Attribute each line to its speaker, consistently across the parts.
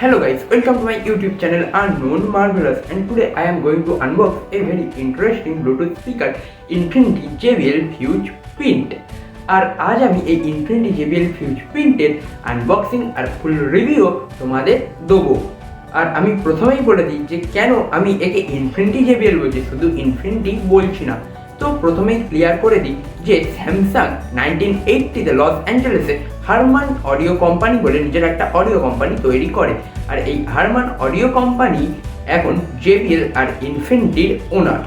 Speaker 1: Hello guys, welcome to my YouTube channel Unknown Marvelous, and today I am going to unbox a very interesting Bluetooth speaker Infinity JBL Fuze Pint। আর আজ আমি এই Infinity JBL Fuze Pint এর unboxing আর ফুল review তোমাদের দেবো। আর আমি প্রথমেই বলে দিই যে কেন আমি একে Infinity JBL বলছি, শুধু Infinity বলছি না। তো প্রথমেই ক্লিয়ার করে দিই যে স্যামসাং 1980-তে লস অ্যাঞ্জেলেসে হারমান অডিও কোম্পানি বলে নিজের একটা অডিও কোম্পানি তৈরি করে। আর এই হারমান অডিও কোম্পানি এখন JBL আর ইনফিনিটির ওনার।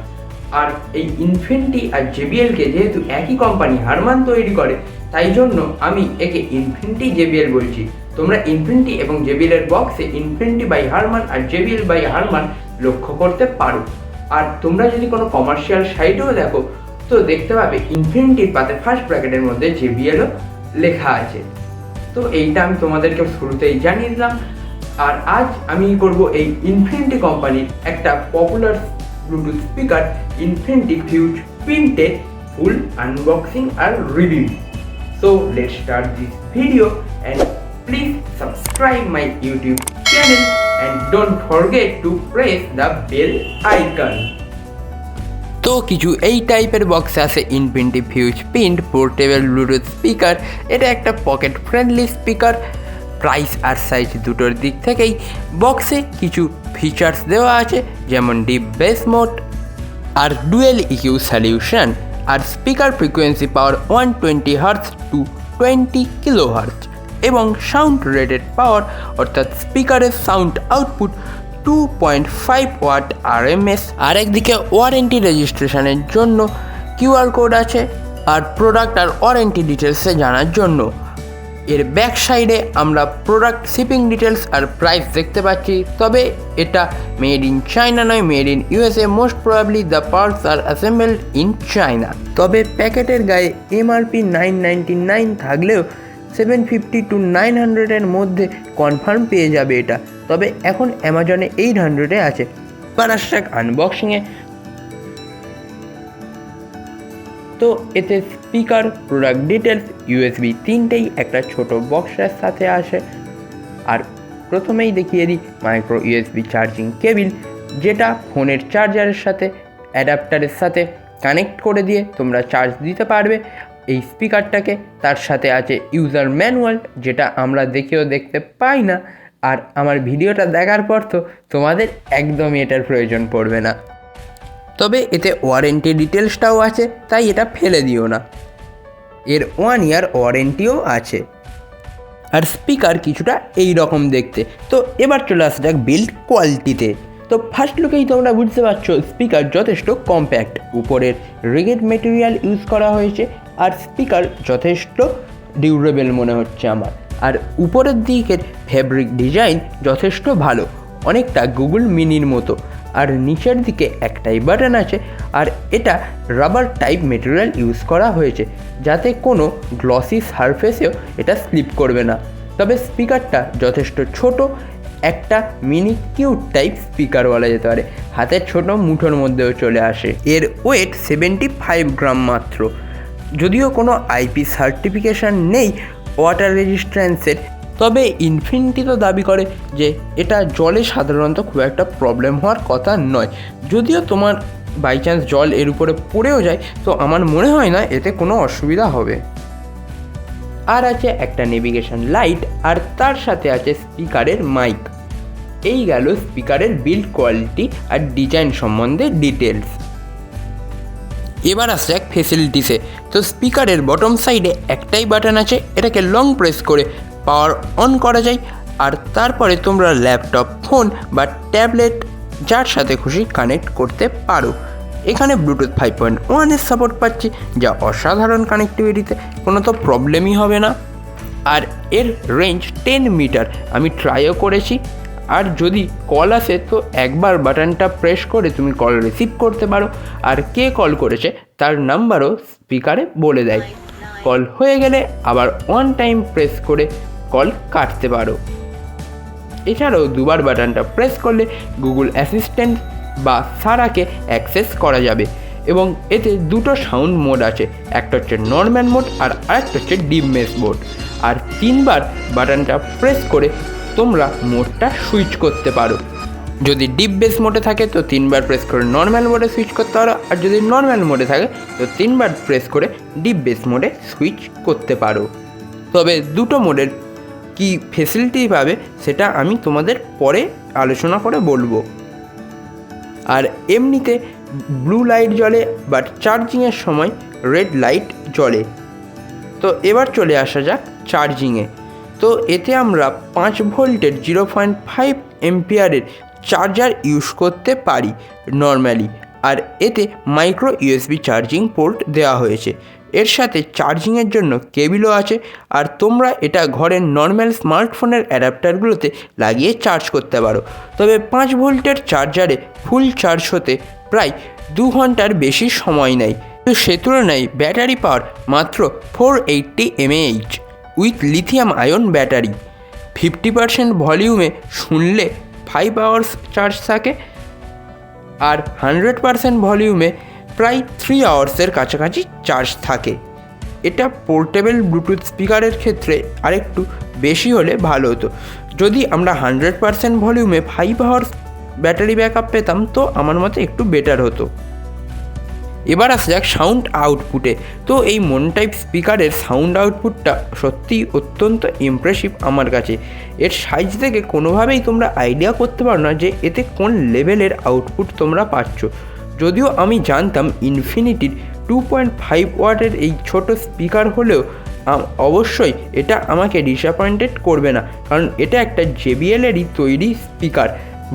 Speaker 1: আর এই ইনফিনিটি আর JBLকে যেহেতু একই কোম্পানি হারমান তৈরি করে, তাই জন্য আমি একে ইনফিনিটি JBL বলছি। তোমরা ইনফিনিটি এবং JBL এর বক্সে ইনফিনিটি বাই হারমান আর JBL বাই হারমান লক্ষ্য করতে পারো। আর তোমরা যদি কোনো কমার্শিয়াল সাইটেও দেখো তো দেখতে পাবে ইনফিনিটির পাতে ফার্স্ট ব্র্যাকেটের মধ্যে JBLও লেখা আছে। তো এইটা আমি তোমাদেরকে শুরুতেই জানিয়ে দিলাম। আর আজ আমি করব এই ইনফিনিটি কোম্পানির একটা popular Bluetooth speaker Infinity Fuse পিন্টের ফুল আনবক্সিং আর review. So let's start this video and please subscribe my YouTube channel and don't forget to press the bell icon। তো কিছু এই টাইপের বক্সে আছে Infinity Fuse Pint portable Bluetooth speaker. এটা একটা পকেট ফ্রেন্ডলি স্পিকার। প্রাইস আর সাইজ দুটোর দিক থেকেই বক্সে কিছু ফিচার্স দেওয়া আছে, যেমন ডিপ বেস মোড আর ডুয়েল ইকিউ সলিউশন, আর speaker frequency power 120 hertz to 20 kilo hertz, এবং সাউন্ড রেটেড পাওয়ার অর্থাৎ স্পিকারের সাউন্ড আউটপুট 2.5 ওয়াট RMS। আর একদিকে ওয়ারেন্টি রেজিস্ট্রেশনের জন্য QR কোড আছে, আর প্রোডাক্ট আর ওয়ারেন্টি ডিটেলসে জানার জন্য এর ব্যাক সাইডে আমরা প্রোডাক্ট শিপিং ডিটেলস আর প্রাইস দেখতে পাচ্ছি। তবে এটা মেড ইন চায়না নয়, made in USA। Most probably the parts are assembled in China. তবে প্যাকেটের গায়ে MRP 999 থাকলেও 750 to 900 এর মধ্যে কনফার্ম পেয়ে যাবে এটা। তবে এখন অ্যামাজনে 800-এ আছে। পারাশাক আনবক্সিংয়ে তো এতে স্পিকার, প্রোডাক্ট ডিটেলস, USB 3টেই একটা ছোট বক্সের সাথে আসে। আর প্রথমেই দেখিয়ে দিই মাইক্রো USB চার্জিং কেবিল, যেটা ফোনের চার্জারের সাথে অ্যাডাপ্টারের সাথে কানেক্ট করে দিয়ে তোমরা চার্জ দিতে পারবে এই স্পিকারটাকে। তার সাথে আছে ইউজার ম্যানুয়াল, যেটা আমরা দেখেও দেখতে পাই না। আর আমার ভিডিওটা দেখার পর তো তোমাদের একদমই এটার প্রয়োজন পড়বে না। তবে এতে ওয়ারেন্টি ডিটেলসটাও আছে, তাই এটা ফেলে দিও না। এর 1 ইয়ার ওয়ারেন্টিও আছে। আর স্পিকার কিছুটা এই রকম দেখতে। তো এবার চলে আসা যাক বিল্ড কোয়ালিটিতে। তো ফার্স্ট লুকেই তোমরা বুঝতে পারছো স্পিকার যথেষ্ট কম্প্যাক্ট। উপরের রিগেড মেটেরিয়াল ইউজ করা হয়েছে, আর স্পিকার যথেষ্ট ডিউরেবল মনে হচ্ছে আমার। আর উপরের দিকের ফ্যাব্রিক ডিজাইন যথেষ্ট ভালো, অনেকটা গুগল মিনির মতো। আর নিচের দিকে একটাই বাটন আছে, আর এটা রাবার টাইপ মেটেরিয়াল ইউজ করা হয়েছে, যাতে কোনো গ্লসি সারফেসেও এটা স্লিপ করবে না। তবে স্পিকারটা যথেষ্ট ছোট, একটা মিনি কিউট টাইপ স্পিকার বলা যেতে পারে। হাতের ছোট মুঠোর মধ্যেও চলে আসে। এর ওয়েট 75 গ্রাম মাত্র। যদিও কোনো IP সার্টিফিকেশান নেই ওয়াটার রেজিস্ট্যান্সের, তবে ইনফিনিটি তো দাবি করে যে এটা জলে সাধারণত খুব একটা প্রবলেম হওয়ার কথা নয়। যদিও তোমার বাই চান্স জল এর উপরে পড়েও যায়, তো আমার মনে হয় না এতে কোনো অসুবিধা হবে। আর আছে একটা নেভিগেশন লাইট, আর তার সাথে আছে স্পিকারের মাইক। এই গেল স্পিকারের বিল্ড কোয়ালিটি আর ডিজাইন সম্বন্ধে ডিটেলস। এবার আসছে এক ফেসিলিটিসে। তো স্পিকারের বটম সাইডে একটাই বাটন আছে, এটাকে লং প্রেস করে পাওয়ার অন করা যায়। আর তারপরে তোমরা ল্যাপটপ, ফোন বা ট্যাবলেট যার সাথে খুশি কানেক্ট করতে পারো। এখানে ব্লুটুথ 5.1-এর সাপোর্ট পাচ্ছি, যা অসাধারণ কানেক্টিভিটিতে, কোনো তো প্রবলেমই হবে না। আর এর রেঞ্জ 10 মিটার, আমি ট্রাইও করেছি। আর যদি কল আসে তো একবার বাটনটা প্রেস করে তুমি কল রিসিভ করতে পারো, আর কে কল করেছে তার নাম্বারও স্পিকারে বলে দেয়। কল হয়ে গেলে আবার 1 টাইম প্রেস করে কল কাটতে পারো। এছাড়াও দুবার বাটনটা প্রেস করলে গুগল অ্যাসিস্ট্যান্ট বা সারাকে অ্যাক্সেস করা যাবে। এবং এতে দুটো সাউন্ড মোড আছে, একটা হচ্ছে নর্মাল মোড আর আরেকটা হচ্ছে ডিপ বেস মোড। আর 3বার বাটনটা প্রেস করে তোমরা মোডটা সুইচ করতে পারো। যদি ডিপ বেস মোডে থাকে তো 3বার প্রেস করে নর্মাল মোডে সুইচ করতে পারো, আর যদি নর্মাল মোডে থাকে তো 3বার প্রেস করে ডিপ বেস মোডে সুইচ করতে পারো। তবে দুটো মোডের কি ফেসিলিটি পাবে সেটা আমি তোমাদের পরে আলোচনা করে বলবো। আর এমনিতে ব্লু লাইট জ্বলে, বাট চার্জিংয়ের সময় রেড লাইট জ্বলে। তো এবার চলে আসা যাক চার্জিংয়ে। তো এতে আমরা 5 ভোল্টের 0.5 এম্পিয়ারের চার্জার ইউজ করতে পারি নর্মালি। আর এতে মাইক্রো ইউএসবি চার্জিং পোর্ট দেওয়া হয়েছে। এর সাথে চার্জিংয়ের জন্য কেবিলও আছে। আর তোমরা এটা ঘরের নর্মাল স্মার্টফোনের অ্যাডাপ্টারগুলোতে লাগিয়ে চার্জ করতে পারো। তবে 5 ভোল্টের চার্জারে ফুল চার্জ হতে প্রায় 2 ঘন্টার বেশি সময় নেয়। তো সে তুলনায় ব্যাটারি পাওয়ার মাত্র 480 mAh with lithium ion battery. 50% ভলিউমে শুনলে 5 আওয়ার্স চার্জ থাকে, আর 100% ভলিউমে প্রায় 3 আওয়ার্সের কাছাকাছি চার্জ থাকে। এটা পোর্টেবল ব্লুটুথ স্পিকারের ক্ষেত্রে আরেকটু বেশি হলে ভালো হতো। যদি আমরা 100% ভলিউমে 5 আওয়ার্স ব্যাটারি ব্যাকআপ পেতাম তো আমার মতে একটু বেটার হতো। এবার আসা যাক সাউন্ড আউটপুটে। তো এই মন টাইপ স্পিকারের সাউন্ড আউটপুটটা সত্যিই অত্যন্ত ইমপ্রেসিভ আমার কাছে। এর সাইজ থেকে কোনোভাবেই তোমরা আইডিয়া করতে পারো না যে এতে কোন লেভেলের আউটপুট তোমরা পাচ্ছ। যদিও আমি জানতাম ইনফিনিটির 2.5 ওয়াটের এই ছোট স্পিকার হলেও অবশ্যই এটা আমাকে ডিসঅ্যাপয়েন্টেড করবে না, কারণ এটা একটা জেবিএলেরই তৈরি স্পিকার।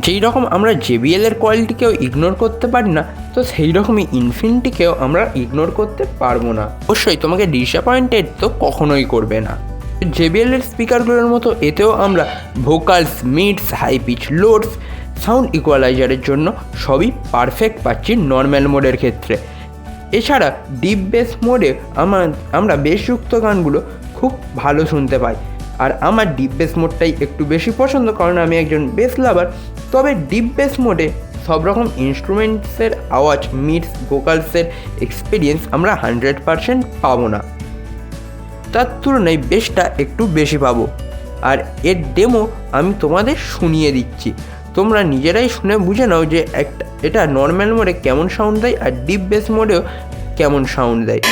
Speaker 1: যেই রকম আমরা জেবিএলের কোয়ালিটিকেও ইগনোর করতে পারি না, তো সেই রকমই ইনফিনিটিকেও আমরা ইগনোর করতে পারবো না। অবশ্যই তোমাকে ডিসঅ্যাপয়েন্টেড তো কখনোই করবে না। জেবিএলের স্পিকারগুলোর মতো এতেও আমরা vocals, mids, high pitch, lows, sound ইকুয়ালাইজারের জন্য সবই পারফেক্ট পাচ্ছি নর্মাল মোডের ক্ষেত্রে। এছাড়া ডিপ বেস মোডে আমরা বেসযুক্ত গানগুলো খুব ভালো শুনতে পাই। আর আমার ডিপ বেস মোডটাই একটু বেশি পছন্দ, কারণ আমি একজন বেস লাভার। তবে ডিপ বেস মোডে সব রকম ইনস্ট্রুমেন্টসের আওয়াজ, মিডস, ভোকালসের এক্সপিরিয়েন্স আমরা 100% পাবো না। তার তুলনায় বেসটা একটু বেশি পাবো। আর এর ডেমো আমি তোমাদের শুনিয়ে দিচ্ছি, তোমরা নিজেরাই শুনে বুঝে নাও যে এটা নর্মাল মোডে কেমন সাউন্ড দেয় আর ডিপ বেস মোডেও কেমন সাউন্ড দেয়।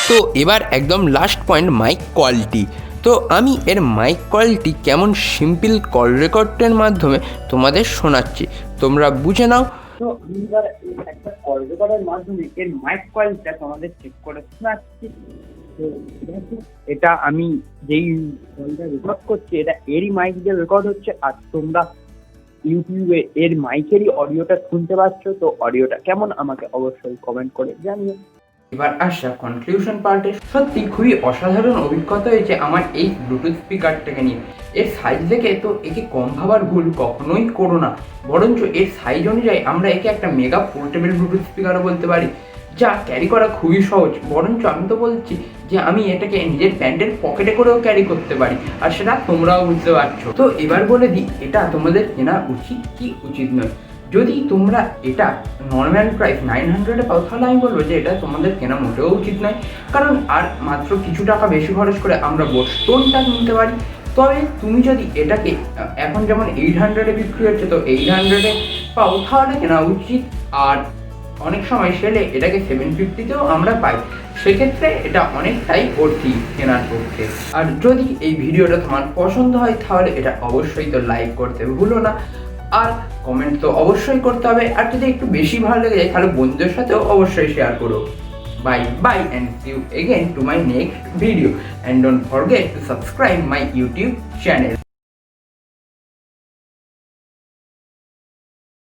Speaker 1: তো এবার একদম লাস্ট পয়েন্ট, মাইক কোয়ালিটি। তো আমি এর মাইক কোয়ালিটি কেমন সিম্পল কল রেকর্ডের মাধ্যমে তোমাদের শোনাচ্ছি, তোমরা বুঝে নাও। তো আমি এবার একটা কল রেকর্ডের মাধ্যমে এর মাইক কোয়ালিটিটা তোমাদের চেক করে শোনাচ্ছি। তো এটা আমি যেই কলটা রেকর্ড করছি এটা এরই মাইক দিয়ে রেকর্ড হচ্ছে, আর তোমরা ইউটিউবে এর মাইকেরই অডিওটা শুনতে পাচ্ছ। তো অডিওটা কেমন আমাকে অবশ্যই কমেন্ট করে জানিও। এবার আসা কনক্লুশন পার্টে। সত্যি খুবই অসাধারণ অভিজ্ঞতা হয়েছে আমার এই ব্লুটুথ স্পিকারটাকে নিয়ে। এর সাইজ দেখে তো একে কম ভাবার ভুল কখনোই করো না, বরঞ্চ এর সাইজ অনুযায়ী আমরা একে একটা মেগা পোর্টেবল ব্লুটুথ স্পিকারও বলতে পারি, যা ক্যারি করা খুবই সহজ। বরঞ্চ আমি তো বলছি যে আমি এটাকে নিজের প্যান্টের পকেটে করেও ক্যারি করতে পারি, আর সেটা তোমরাও বুঝতে পারছো। তো এবার বলে দিই এটা তোমাদের কেনা উচিত কি উচিত নয়। যদি তোমরা এটা নর্মাল প্রাইস 900-এ পাও তাহলে আমি বলবো যে এটা তোমাদের কেনা মোটেও উচিত নয়, কারণ আর মাত্র কিছু টাকা বেশি খরচ করে আমরা বোস্টোনটা কিনতে পারি। তবে তুমি যদি এটাকে এখন যেমন 800-এ বিক্রি হচ্ছে তো 800-এ পাও তাহলে কেনা উচিত। আর অনেক সময় সেলে এটাকে 750-তেও আমরা পাই, সেক্ষেত্রে এটা অনেকটাই ভর্তি কেনার পক্ষে। আর যদি এই ভিডিওটা তোমার পছন্দ হয় তাহলে এটা অবশ্যই তো লাইক করতে ভুলো না, আর কমেন্ট তো অবশ্যই করতে হবে। আর যদি একটু বেশি ভালো লেগে যায় তাহলে বন্ধুদের সাথেও অবশ্যই শেয়ার করো। Bye and see you again to my next video, and don't forget to subscribe my YouTube channel.